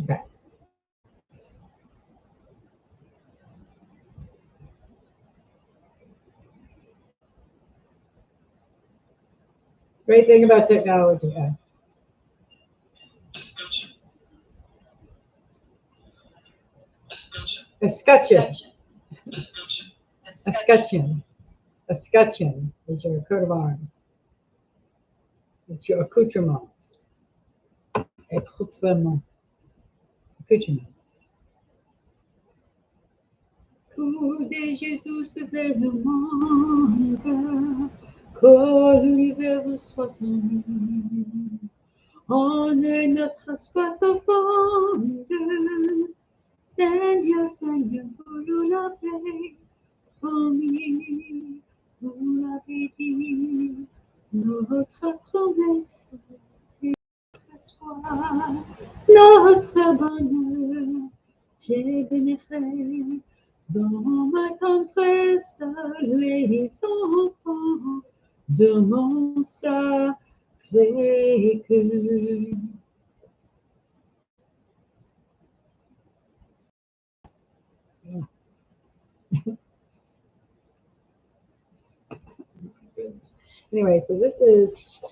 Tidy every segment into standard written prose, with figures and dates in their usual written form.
Okay. Great thing about technology. Escutcheon. Escutcheon. Escutcheon is your coat of arms. It's your accoutrements. Accoutrements. Accoutrements. Coup de Jésus vers le monde, que l'univers soit son nom. On est notre espace enfant. Seigneur, Seigneur, vous nous l'avez promis, vous l'avez dit, notre promesse, notre espoir, notre bonheur, j'ai bénéfié dans ma tendresse les enfants de mon sacré cœur. Anyway, so this is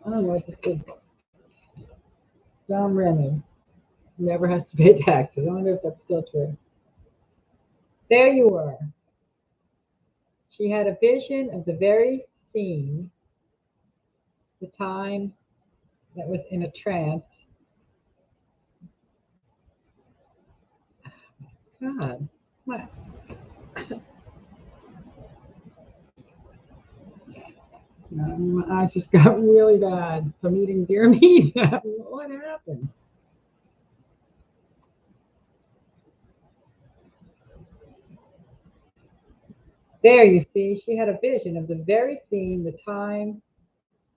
I don't know what this is. John Rennie never has to pay taxes. I wonder if that's still true. There you were. She had a vision of the very scene, the time that was in a trance. God, what? My eyes just got really bad from eating deer meat. What happened? There you see, she had a vision of the very scene, the time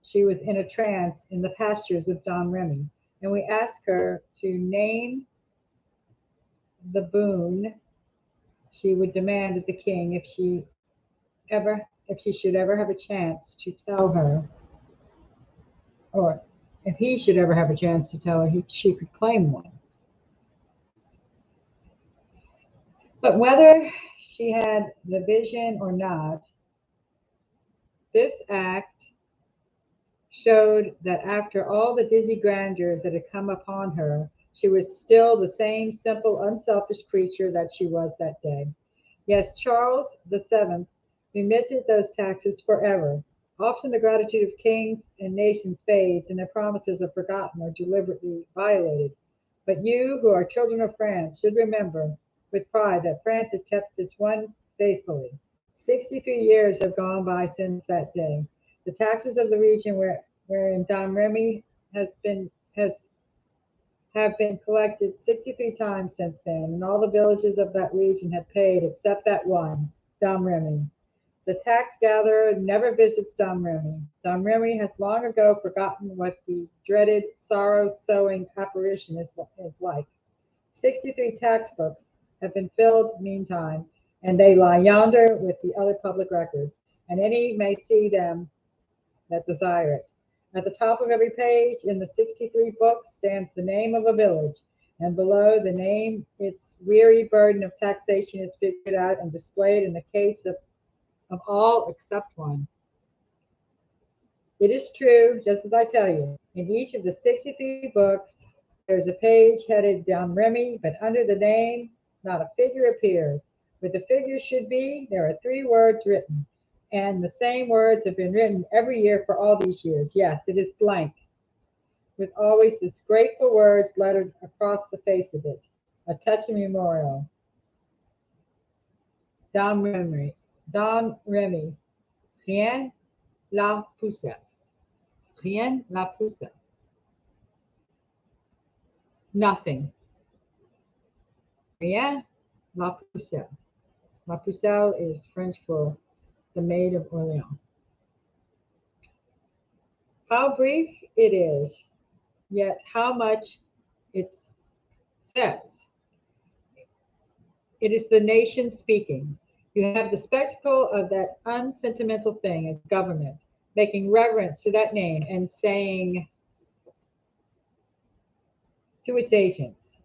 she was in a trance in the pastures of Don Remy. And we asked her to name the boon she would demand of the king if she should ever have a chance to tell her, or if he should ever have a chance to tell her she could claim one. But whether she had the vision or not, this act showed that after all the dizzy grandeurs that had come upon her, she was still the same simple, unselfish creature that she was that day. Yes, Charles VII remitted those taxes forever. Often the gratitude of kings and nations fades, and their promises are forgotten or deliberately violated. But you, who are children of France, should remember with pride that France has kept this one faithfully. 63 years have gone by since that day. The taxes of the region wherein Dom Remy has have been collected 63 times since then, and all the villages of that region have paid except that one, Dom Remy. The tax gatherer never visits Dom Remy. Dom Remy has long ago forgotten what the dreaded sorrow-sowing apparition is like. 63 tax books have been filled meantime, and they lie yonder with the other public records, and any may see them that desire it. At the top of every page in the 63 books stands the name of a village, and below the name its weary burden of taxation is figured out and displayed in the case of all except one. It is true, just as I tell you, in each of the 63 books there's a page headed Dom Remy, but under the name not a figure appears. Where the figure should be, there are 3 words written, and the same words have been written every year for all these years. Yes, it is blank, with always this grateful words lettered across the face of it, a touching memorial. Dom Remy, Dom Remy, rien la poussière, rien la poussière, nothing, rien la poussière. La Pucelle is French for the Maid of Orleans. How brief it is, yet how much it says. It is the nation speaking. You have the spectacle of that unsentimental thing, a government, making reverence to that name and saying to its agents,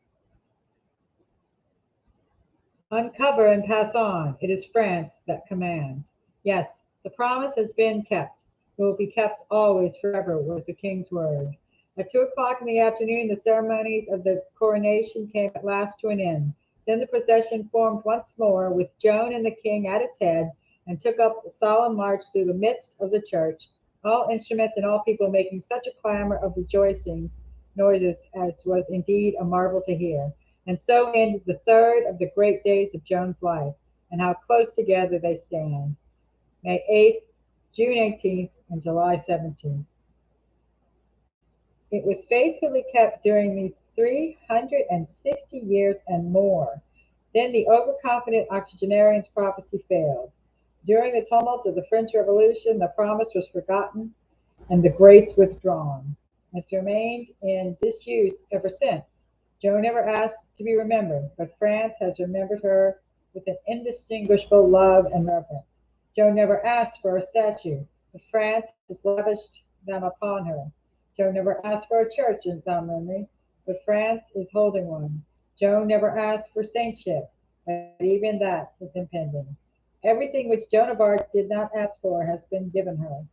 uncover and pass on. It is France that commands. Yes, the promise has been kept. It will be kept always, forever, was the king's word. At 2 o'clock in the afternoon, the ceremonies of the coronation came at last to an end. Then the procession formed once more, with Joan and the king at its head, and took up a solemn march through the midst of the church, all instruments and all people making such a clamor of rejoicing noises as was indeed a marvel to hear. And so ended the third of the great days of Joan's life, and how close together they stand. May 8th, June 18th, and July 17th. It was faithfully kept during these 360 years and more. Then the overconfident octogenarian's prophecy failed. During the tumult of the French Revolution, the promise was forgotten and the grace withdrawn. It's remained in disuse ever since. Joan never asked to be remembered, but France has remembered her with an indistinguishable love and reverence. Joan never asked for a statue, but France has lavished them upon her. Joan never asked for a church in memory, but France is holding one. Joan never asked for saintship, but even that is impending. Everything which Joan of Arc did not ask for has been given her,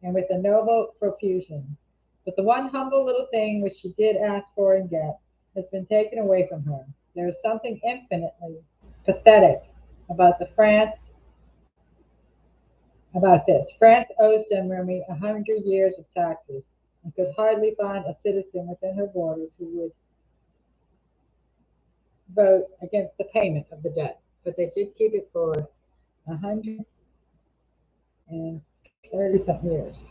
and with a noble profusion. But the one humble little thing which she did ask for and get has been taken away from her. There is something infinitely pathetic about the France about this. France owes Domremy 100 years of taxes, and could hardly find a citizen within her borders who would vote against the payment of the debt. But they did keep it for 130 something years.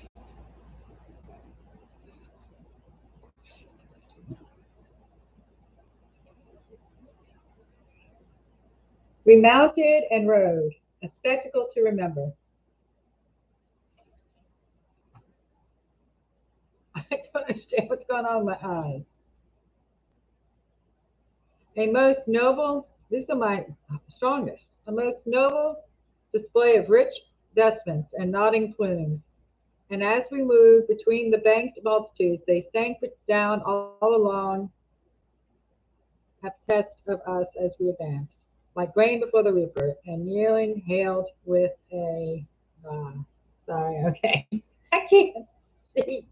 We mounted and rode, a spectacle to remember. I don't understand what's going on with my eyes. A most noble, these are my strongest, a most noble display of rich vestments and nodding plumes. And as we moved between the banked multitudes, they sank down all along, have test of us as we advanced, like grain before the reaper, and kneeling hailed with a sorry, okay. I can't see.